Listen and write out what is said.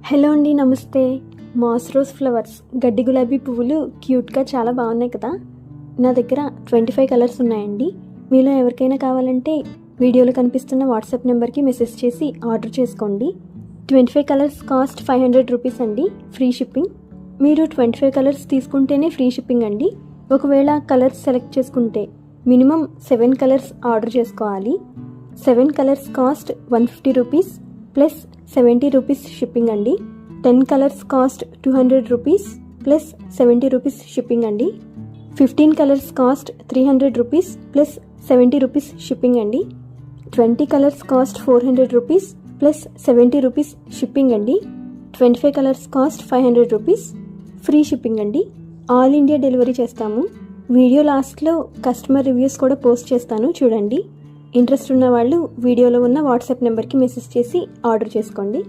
Hello అండి, నమస్తే. Mass rose flowers, గడ్డి గులాబీ పువ్వులు క్యూట్గా చాలా బాగున్నాయి కదా. నా దగ్గర 25 కలర్స్ ఉన్నాయండి. మీలో ఎవరికైనా కావాలంటే వీడియోలో కనిపిస్తున్న వాట్సాప్ నెంబర్కి మెసేజ్ చేసి ఆర్డర్ చేసుకోండి. 25 కలర్స్ కాస్ట్ 500 రూపీస్ అండి, ఫ్రీ షిప్పింగ్. మీరు 25 కలర్స్ తీసుకుంటేనే ఫ్రీ షిప్పింగ్ అండి. ఒకవేళ కలర్స్ సెలెక్ట్ చేసుకుంటే మినిమం 7 కలర్స్ ఆర్డర్ చేసుకోవాలి. 7 colours cost 150 rupees plus 70 rupees shipping అండి. 10 colours cost 200 rupees plus 70 rupees shipping అండి. 15 colours cost 300 rupees plus 70 rupees shipping అండి. 20 colours cost 400 rupees plus 70 rupees shipping అండి. 25 colours cost 500 rupees, free shipping అండి. All India delivery చేస్తాము. Video లాస్ట్లో customer reviews కూడా post చేస్తాను, చూడండి. ఇంట్రెస్ట్ ఉన్న వాళ్ళు వీడియోలో ఉన్న వాట్సాప్ నెంబర్కి మెసేజ్ చేసి ఆర్డర్ చేసుకోండి.